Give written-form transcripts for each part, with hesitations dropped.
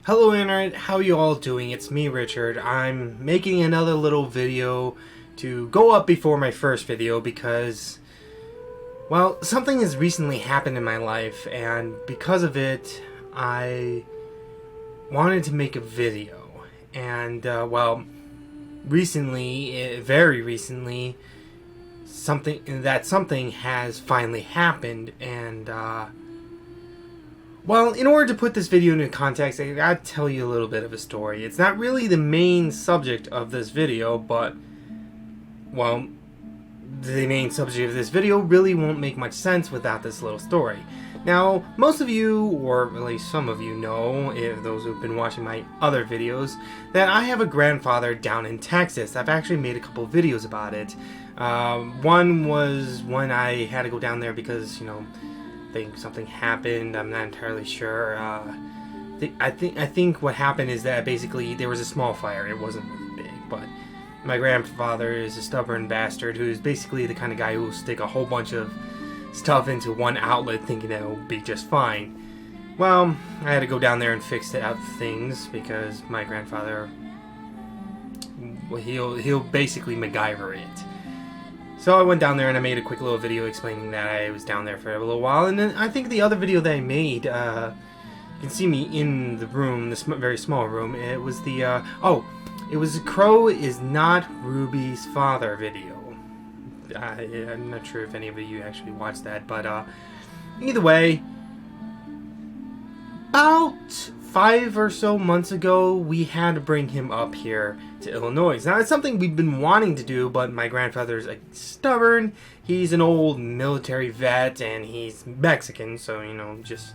Hello Internet, how you all doing? It's me, Richard. I'm making another little video to go up before my first video because, well, something has recently happened in my life, and because of it, I wanted to make a video. And, well, recently, very recently, something has finally happened, and, well, in order to put this video into context, I gotta tell you a little bit of a story. It's not really the main subject of this video, but, well, the main subject of this video really won't make much sense without this little story. Now, most of you, or at least some of you know, if those who've been watching my other videos, that I have a grandfather down in Texas. I've actually made a couple videos about it. One was when I had to go down there because, you know, think something happened. I'm not entirely sure. I think what happened is that basically there was a small fire. It wasn't really big, but my grandfather is a stubborn bastard who's basically the kind of guy who will stick a whole bunch of stuff into one outlet thinking that it will be just fine. Well, I had to go down there and fix out things because my grandfather, well, he'll basically MacGyver it. So I went down there and I made a quick little video explaining that I was down there for a little while. And then I think the other video that I made, you can see me in the room, this very small room. It was the, it was Crow is not Ruby's father video. I'm not sure if any of you actually watched that, but either way, about 5 or so months ago, we had to bring him up here to Illinois. Now, it's something we've been wanting to do, but my grandfather's stubborn. He's an old military vet, and he's Mexican, so, you know, just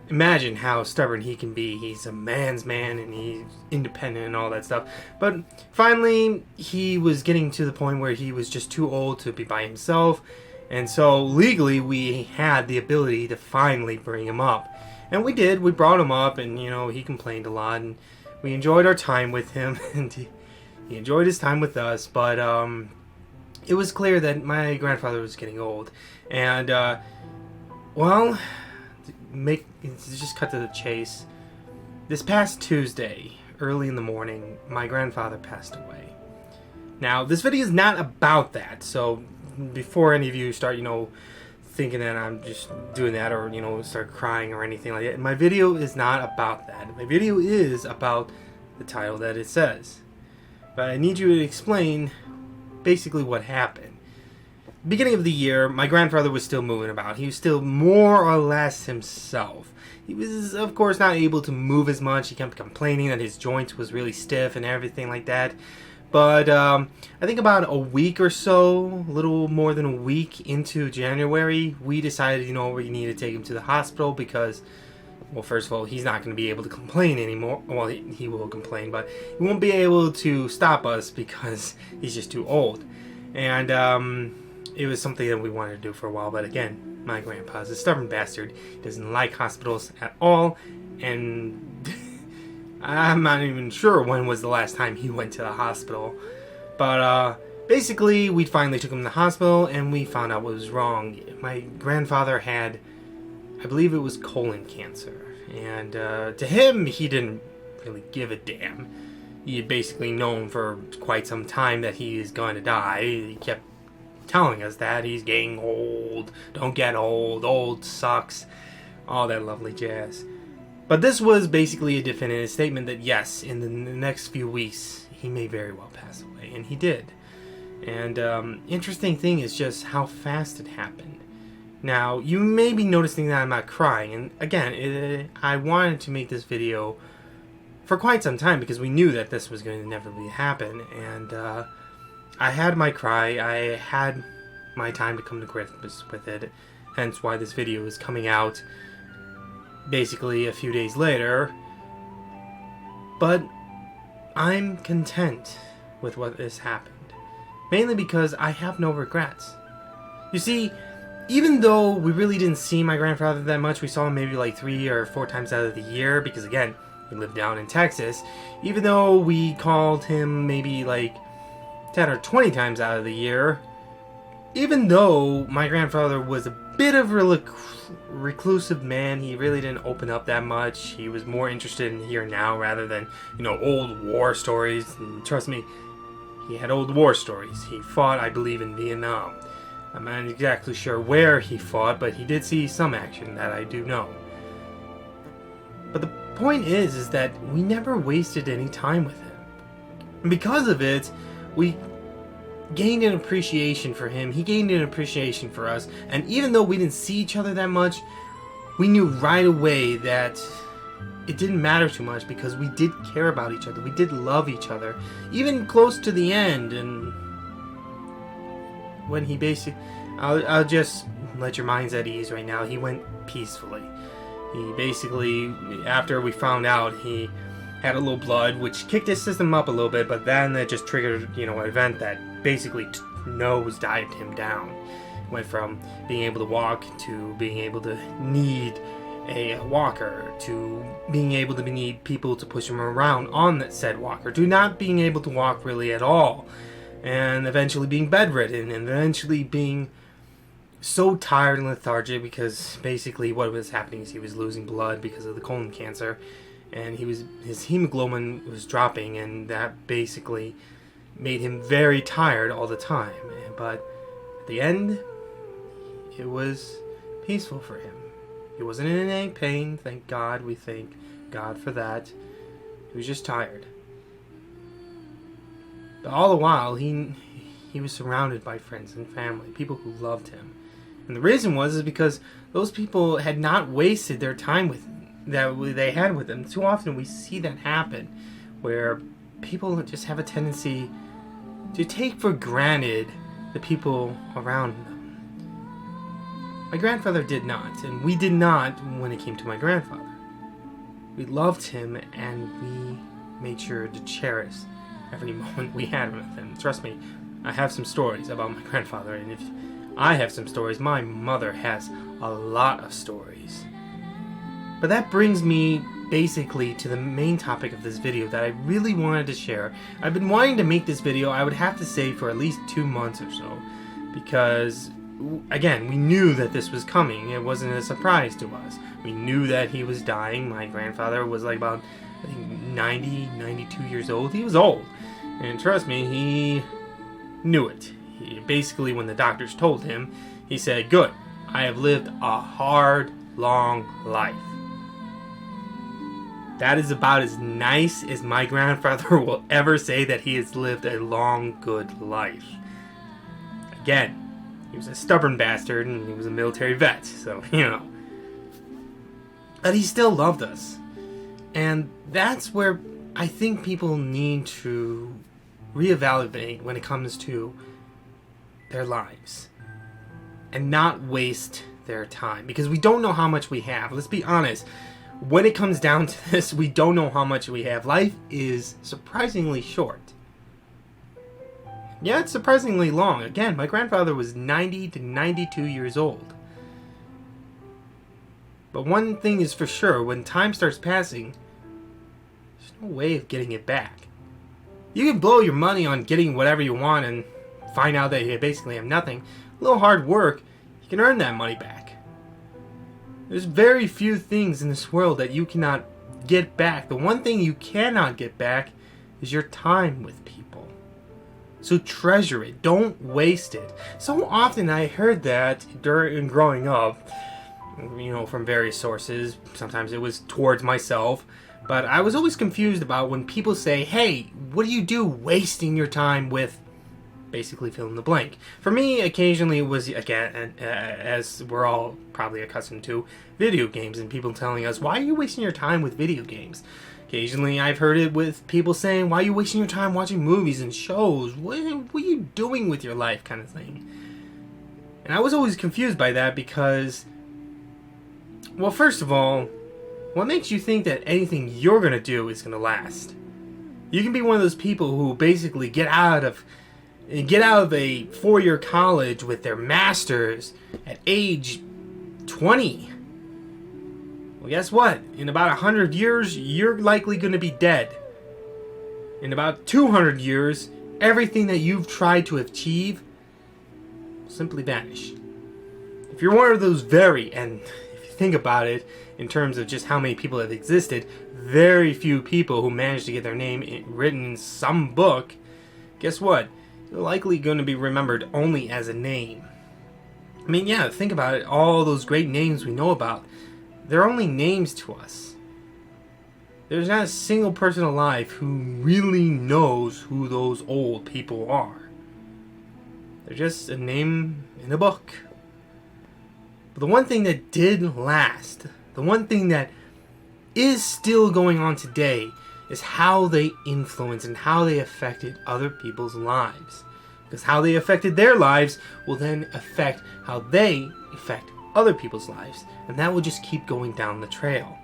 imagine how stubborn he can be. He's a man's man, and he's independent and all that stuff. But finally, he was getting to the point where he was just too old to be by himself, and so legally, we had the ability to finally bring him up. And we did. We brought him up, and, you know, he complained a lot, and we enjoyed our time with him, and he enjoyed his time with us, but it was clear that my grandfather was getting old. And, well, just cut to the chase. This past Tuesday, early in the morning, my grandfather passed away. Now, this video is not about that, so before any of you start, you know, thinking that I'm just doing that or, you know, start crying or anything like that. My video is not about that. My video is about the title that it says. But I need you to explain basically what happened. Beginning of the year, my grandfather was still moving about. He was still more or less himself. He was, of course, not able to move as much. He kept complaining that his joints was really stiff and everything like that. But I think about a week or so, a little more than a week into January, we decided, you know, we need to take him to the hospital because, well, first of all, he's not going to be able to complain anymore. Well, he will complain, but he won't be able to stop us because he's just too old. And it was something that we wanted to do for a while. But again, my grandpa's a stubborn bastard. He doesn't like hospitals at all. And I'm not even sure when was the last time he went to the hospital. But basically, we finally took him to the hospital, and we found out what was wrong. My grandfather had, I believe it was colon cancer. And to him, he didn't really give a damn. He had basically known for quite some time that he is going to die. He kept telling us that. He's getting old. Don't get old. Old sucks. All that lovely jazz. But this was basically a definitive statement that, yes, in the next few weeks, he may very well pass away. And he did. And interesting thing is just how fast it happened. Now, you may be noticing that I'm not crying. And again, I wanted to make this video for quite some time because we knew that this was going to inevitably happen. And I had my cry. I had my time to come to grips with it. Hence why this video is coming out basically a few days later. But I'm content with what has happened. Mainly because I have no regrets. You see, even though we really didn't see my grandfather that much, we saw him maybe like 3 or 4 times out of the year, because again, we lived down in Texas. Even though we called him maybe like 10 or 20 times out of the year, even though my grandfather was a bit of a reclusive man. He really didn't open up that much. He was more interested in here and now rather than, old war stories. And trust me, he had old war stories. He fought, I believe, in Vietnam. I'm not exactly sure where he fought, but he did see some action, that I do know. But the point is that we never wasted any time with him. And because of it, we gained an appreciation for him. He gained an appreciation for us. And even though we didn't see each other that much, we knew right away that it didn't matter too much because we did care about each other. We did love each other. Even close to the end. And when he basically... I'll just let your minds at ease right now. He went peacefully. He basically, after we found out, he had a little blood, which kicked his system up a little bit, but then it just triggered, an event that basically nose-dived him down. Went from being able to walk to being able to need a walker to being able to need people to push him around on that said walker to not being able to walk really at all, and eventually being bedridden, and eventually being so tired and lethargic because basically what was happening is he was losing blood because of the colon cancer, and his hemoglobin was dropping, and that basically made him very tired all the time. But at the end, it was peaceful for him. He wasn't in any pain, thank God. We thank God for that. He was just tired. But all the while, he was surrounded by friends and family, people who loved him. And the reason is because those people had not wasted their time with him, that they had with him. Too often we see that happen, where people just have a tendency to take for granted the people around them. My grandfather did not, and we did not when it came to my grandfather. We loved him, and we made sure to cherish every moment we had with him. Trust me, I have some stories about my grandfather, and if I have some stories, my mother has a lot of stories. But that brings me basically to the main topic of this video that I really wanted to share. I've been wanting to make this video, I would have to say, for at least 2 months or so, because again, we knew that this was coming. It wasn't a surprise to us. We knew that he was dying. My grandfather was like about, I think, 92 years old. He was old. And trust me, he knew it. Basically, when the doctors told him, he said, "Good, I have lived a hard, long life." That is about as nice as my grandfather will ever say that he has lived a long, good life. Again, he was a stubborn bastard, and he was a military vet, so, But he still loved us. And that's where I think people need to reevaluate when it comes to their lives. And not waste their time. Because we don't know how much we have. Let's be honest. When it comes down to this, we don't know how much we have. Life is surprisingly short. Yeah, it's surprisingly long. Again, my grandfather was 90 to 92 years old. But one thing is for sure, when time starts passing, there's no way of getting it back. You can blow your money on getting whatever you want and find out that you basically have nothing. A little hard work, you can earn that money back. There's very few things in this world that you cannot get back. The one thing you cannot get back is your time with people. So treasure it. Don't waste it. So often I heard that during growing up, from various sources. Sometimes it was towards myself. But I was always confused about when people say, "Hey, what do you do wasting your time with?" Basically fill in the blank. For me, occasionally it was, again, as we're all probably accustomed to, video games, and people telling us, "Why are you wasting your time with video games?" Occasionally I've heard it with people saying, "Why are you wasting your time watching movies and shows? What are you doing with your life?" kind of thing. And I was always confused by that because, well, first of all, what makes you think that anything you're going to do is going to last? You can be one of those people who basically get out of a 4-year college with their masters at age 20. Well, guess what? In about 100 years, you're likely going to be dead. In about 200 years, everything that you've tried to achieve will simply vanish. If you're one of those and if you think about it in terms of just how many people have existed, very few people who managed to get their name written in some book, guess what? You're likely going to be remembered only as a name. I mean, yeah, think about it. All those great names we know about, they're only names to us. There's not a single person alive who really knows who those old people are. They're just a name in a book. But the one thing that did last, the one thing that is still going on today, is how they influenced and how they affected other people's lives. Because how they affected their lives will then affect how they affect other people's lives. And that will just keep going down the trail.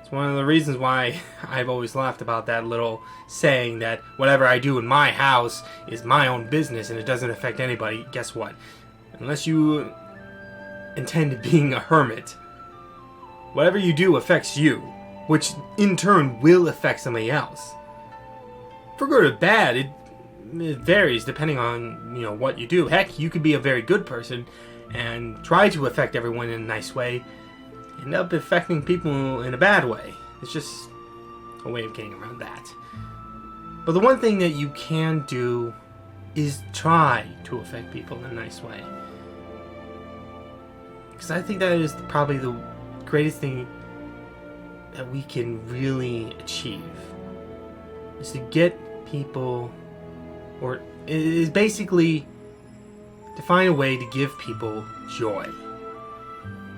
It's one of the reasons why I've always laughed about that little saying that whatever I do in my house is my own business and it doesn't affect anybody. Guess what? Unless you intend being a hermit, whatever you do affects you, which in turn will affect somebody else. For good or bad, it varies depending on what you do. Heck, you could be a very good person and try to affect everyone in a nice way, end up affecting people in a bad way. It's just a way of getting around that. But the one thing that you can do is try to affect people in a nice way. Because I think that is probably the greatest thing that we can really achieve. Is to get people, or it is basically to find a way to give people joy.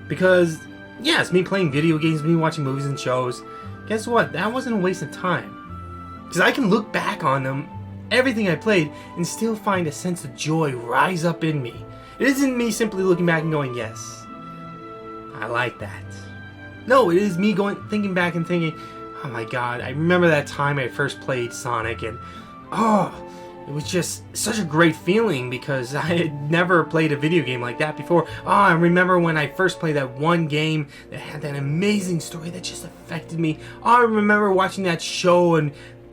Because, yes, me playing video games, me watching movies and shows, guess what? That wasn't a waste of time. Because I can look back on them, everything I played, and still find a sense of joy rise up in me. It isn't me simply looking back and going, yes, I like that. No, it is me thinking back and thinking, oh my god, I remember that time I first played Sonic, and it was just such a great feeling because I had never played a video game like that before. I remember when I first played that one game that had that amazing story that just affected me. I remember watching that show and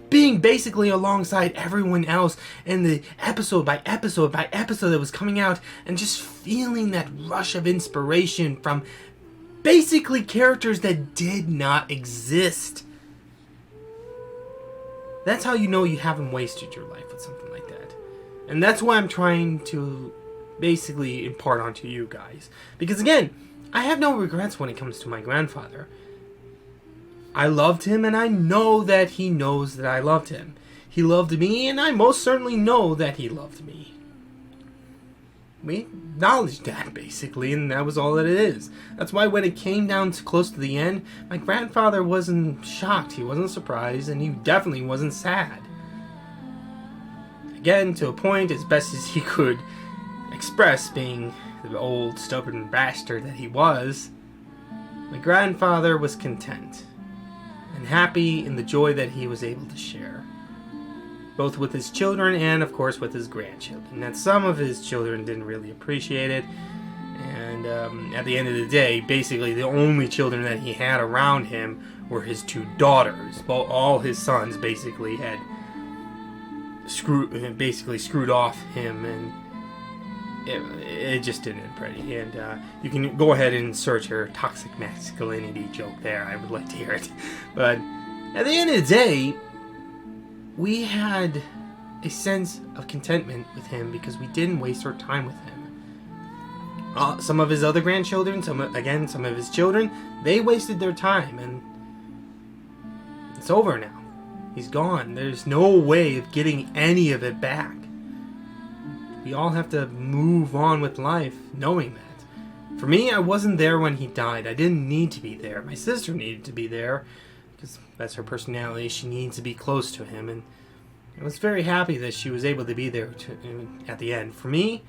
being basically alongside everyone else in the episode by episode by episode that was coming out and just feeling that rush of inspiration from basically characters that did not exist. That's how you know you haven't wasted your life with something like that. And that's why I'm trying to basically impart onto you guys. Because again, I have no regrets when it comes to my grandfather. I loved him, and I know that he knows that I loved him. He loved me, and I most certainly know that he loved me. We acknowledged that, basically, and that was all that it is. That's why when it came down to close to the end, my grandfather wasn't shocked, he wasn't surprised, and he definitely wasn't sad. Again, to a point, as best as he could express, being the old, stubborn bastard that he was, my grandfather was content and happy in the joy that he was able to share, both with his children and, of course, with his grandchildren. That some of his children didn't really appreciate it, and at the end of the day, basically the only children that he had around him were his two daughters. Well, all his sons basically had screwed off him, and it just didn't end pretty. And you can go ahead and search her toxic masculinity joke there. I would like to hear it. But at the end of the day, we had a sense of contentment with him because we didn't waste our time with him. Some of his other grandchildren, some of his children, they wasted their time, and it's over now. He's gone. There's no way of getting any of it back. We all have to move on with life knowing that. For me, I wasn't there when he died. I didn't need to be there. My sister needed to be there because that's her personality. She needs to be close to him, and I was very happy that she was able to be there at the end. For me,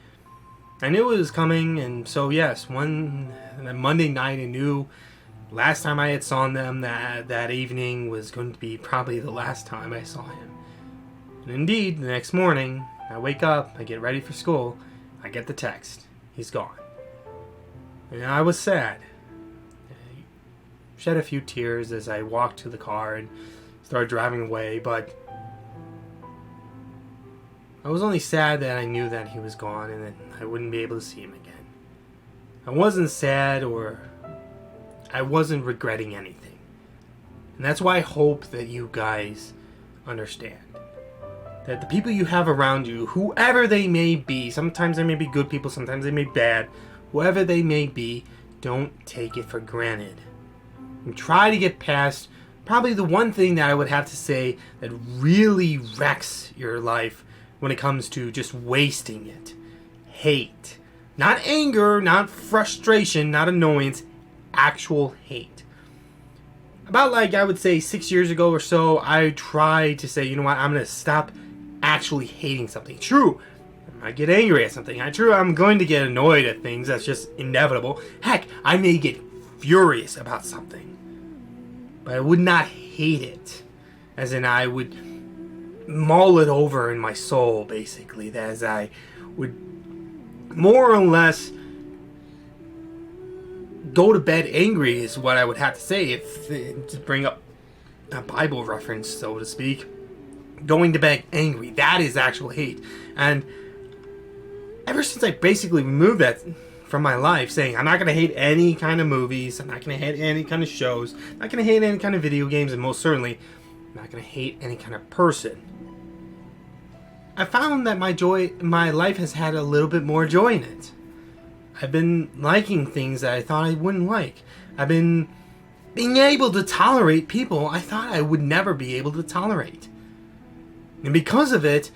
I knew it was coming, and so yes, that Monday night I knew last time I had seen them that evening was going to be probably the last time I saw him. And indeed, the next morning, I wake up, I get ready for school, I get the text. He's gone. And I was sad. I shed a few tears as I walked to the car and started driving away, but I was only sad that I knew that he was gone and that I wouldn't be able to see him again. I wasn't sad or I wasn't regretting anything. And that's why I hope that you guys understand. That the people you have around you, whoever they may be, sometimes they may be good people, sometimes they may be bad, whoever they may be, don't take it for granted. And try to get past probably the one thing that I would have to say that really wrecks your life when it comes to just wasting it. Hate. Not anger, not frustration, not annoyance, actual hate. About I would say 6 years ago or so, I tried to say, you know what, I'm going to stop actually hating something. True, I might get angry at something. I'm going to get annoyed at things. That's just inevitable. Heck, I may get furious about something. But I would not hate it. As in, I would mull it over in my soul, basically. As I would more or less go to bed angry is what I would have to say. To bring up a Bible reference, so to speak. Going to bed angry. That is actual hate. And ever since I basically removed that from my life, saying I'm not going to hate any kind of movies, I'm not going to hate any kind of shows, I'm not going to hate any kind of video games, and most certainly I'm not going to hate any kind of person, I found that my life has had a little bit more joy in it. I've been liking things that I thought I wouldn't like. I've been being able to tolerate people I thought I would never be able to tolerate. And because of it,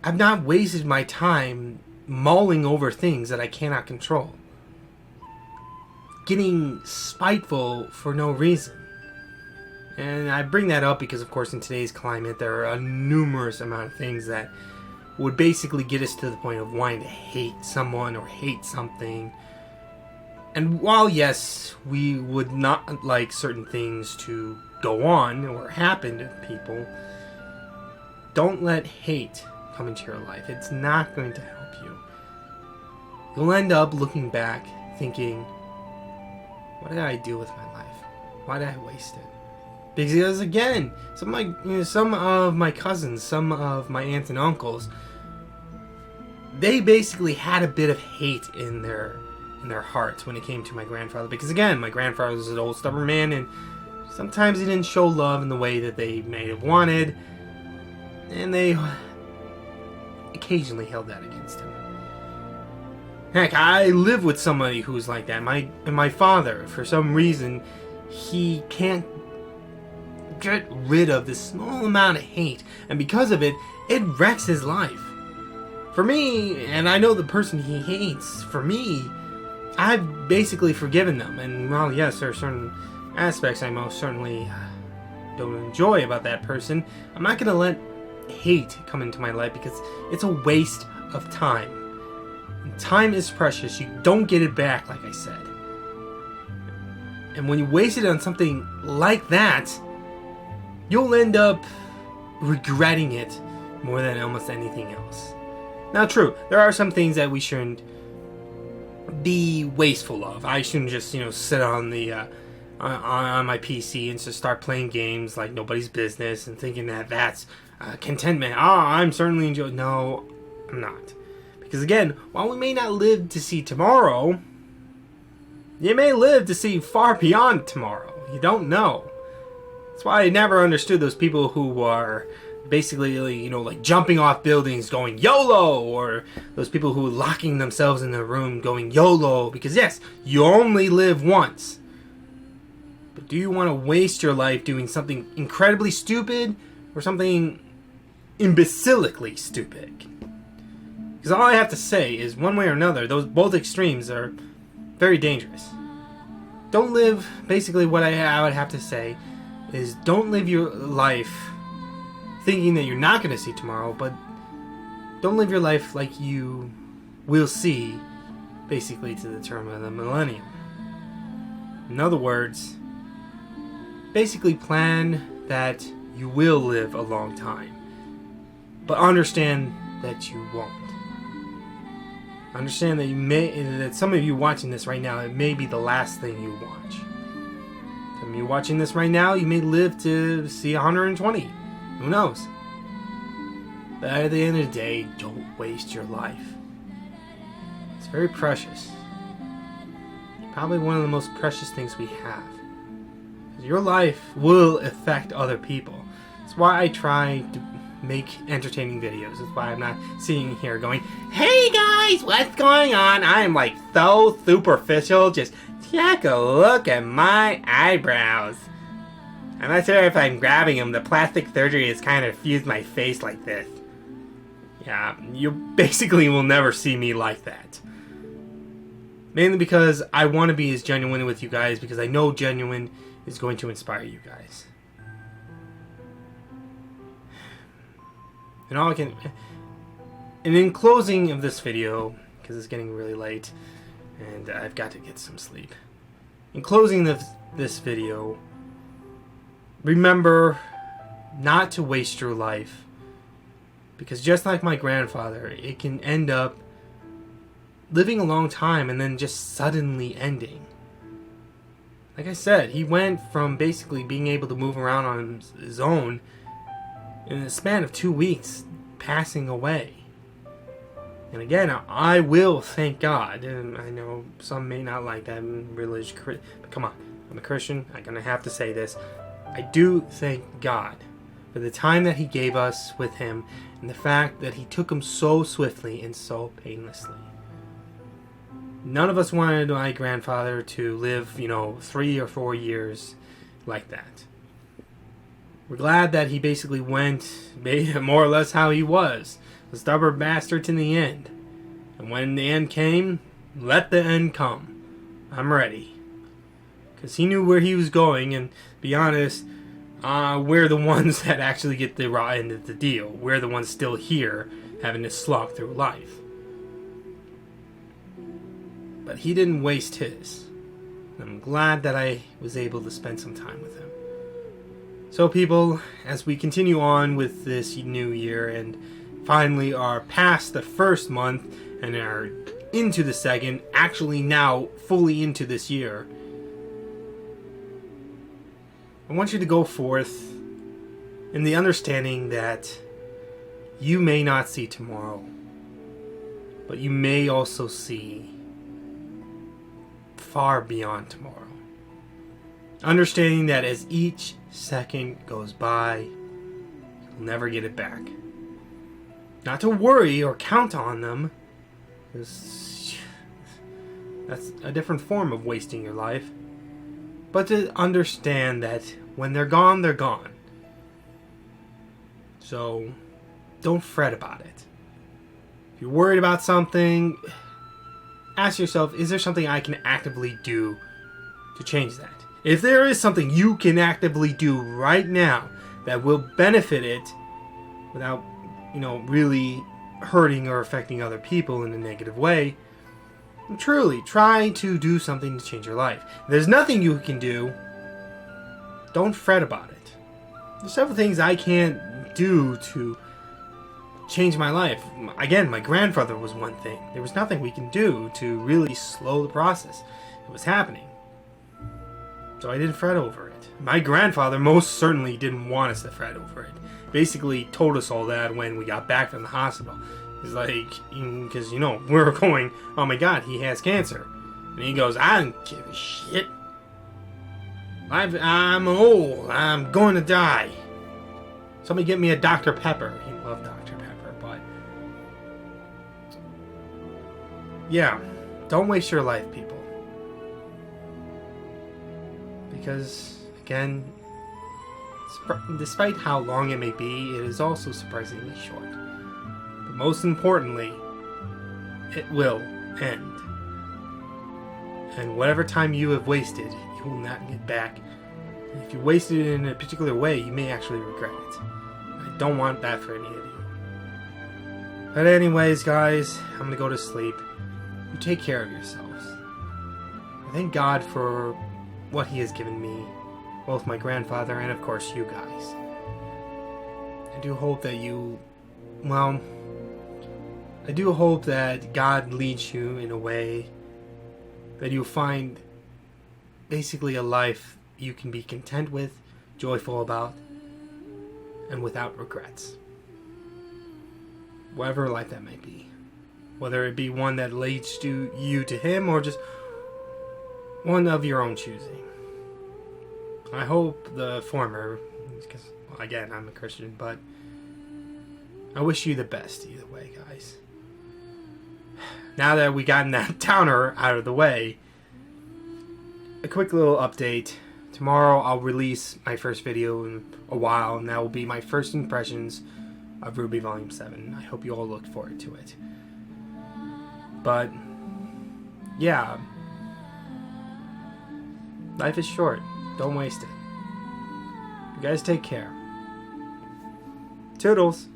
I've not wasted my time mulling over things that I cannot control. Getting spiteful for no reason. And I bring that up because, of course, in today's climate, there are a numerous amount of things that would basically get us to the point of wanting to hate someone or hate something. And while, yes, we would not like certain things to go on or happen to people, don't let hate come into your life. It's not going to help you. You'll end up looking back thinking, what did I do with my life? Why did I waste it? Because again, some of my cousins, some of my aunts and uncles, they basically had a bit of hate in their hearts when it came to my grandfather. Because again, my grandfather was an old stubborn man, and sometimes he didn't show love in the way that they may have wanted, and they occasionally held that against him. Heck, I live with somebody who's like that. My father, for some reason, he can't get rid of this small amount of hate, and because of it, it wrecks his life. For me, and I know the person he hates, for me, I've basically forgiven them. And while yes, there are certain aspects I most certainly don't enjoy about that person, I'm not going to let hate come into my life because it's a waste of time. And time is precious. You don't get it back, like I said. And when you waste it on something like that, you'll end up regretting it more than almost anything else. Now, true, there are some things that we shouldn't be wasteful of. I shouldn't just, sit on the on my PC and just start playing games like nobody's business and thinking that that's contentment. I'm certainly enjoying. No, I'm not. Because again, while we may not live to see tomorrow, you may live to see far beyond tomorrow. You don't know. That's why I never understood those people who are basically, like jumping off buildings going YOLO, or those people who are locking themselves in their room going YOLO, because yes, you only live once. But do you want to waste your life doing something incredibly stupid or something imbecilically stupid? Because all I have to say is, one way or another, those both extremes are very dangerous. Don't live, basically what I would have to say is, don't live your life thinking that you're not going to see tomorrow, but don't live your life like you will see, basically, to the term of the millennium. In other words, basically plan that you will live a long time, but understand that you won't. Understand that that some of you watching this right now, it may be the last thing you watch. Some of you watching this right now, you may live to see 120. Who knows? But at the end of the day, don't waste your life. It's very precious. probably one of the most precious things we have. Your life will affect other people. That's why I try to make entertaining videos. That's why I'm not sitting here going, "Hey guys, what's going on?" I'm like so superficial. Just take a look at my eyebrows. I'm not sure if I'm grabbing them. The plastic surgery has kind of fused my face like this. Yeah, you basically will never see me like that. Mainly because I want to be as genuine with you guys, because I know genuine is going to inspire you guys. And in closing of this video, because it's getting really late and I've got to get some sleep. In closing of this video, remember not to waste your life, because just like my grandfather, it can end up living a long time and then just suddenly ending. Like I said, he went from basically being able to move around on his own in a span of 2 weeks, passing away. And again, I will thank God. And I know some may not like that, I'm religious, but come on, I'm a Christian, I'm gonna have to say this. I do thank God for the time that he gave us with him, and the fact that he took him so swiftly and so painlessly. None of us wanted my grandfather to live, 3 or 4 years like that. We're glad that he basically went more or less how he was. A stubborn bastard to the end. And when the end came, let the end come. I'm ready. Because he knew where he was going, and to be honest, we're the ones that actually get the raw end of the deal. We're the ones still here, having to slog through life. But he didn't waste his. I'm glad that I was able to spend some time with him. So people, as we continue on with this new year and finally are past the first month and are into the second, actually now fully into this year, I want you to go forth in the understanding that you may not see tomorrow, but you may also see far beyond tomorrow. Understanding that as each second goes by, you'll never get it back. Not to worry or count on them, because that's a different form of wasting your life. But to understand that when they're gone, they're gone. So don't fret about it. If you're worried about something, ask yourself, is there something I can actively do to change that? If there is something you can actively do right now that will benefit it without, really hurting or affecting other people in a negative way, truly try to do something to change your life. If there's nothing you can do, don't fret about it. There's several things I can't do to change my life. Again, my grandfather was one thing. There was nothing we can do to really slow the process. It was happening. So I didn't fret over it. My grandfather most certainly didn't want us to fret over it. Basically told us all that when we got back from the hospital. He's like, because, we were going, oh my God, he has cancer. And he goes, I don't give a shit. I'm old. I'm going to die. Somebody get me a Dr. Pepper. He loved Dr. Pepper, but yeah, don't waste your life, people. Because, again, despite how long it may be, it is also surprisingly short. But most importantly, it will end. And whatever time you have wasted, you will not get back. And if you wasted it in a particular way, you may actually regret it. I don't want that for any of you. But anyways, guys, I'm going to go to sleep. You take care of yourselves. I thank God for what he has given me, both my grandfather and of course you guys. I do hope that I do hope that God leads you in a way that you find basically a life you can be content with, joyful about, and without regrets. Whatever life that may be. Whether it be one that leads you to him, or just one of your own choosing. I hope the former, because, well, again, I'm a Christian, but I wish you the best either way, guys. Now that we gotten that downer out of the way, a quick little update. Tomorrow I'll release my first video in a while, and that will be my first impressions of RWBY Volume 7. I hope you all look forward to it. But, yeah. Life is short. Don't waste it. You guys take care. Toodles!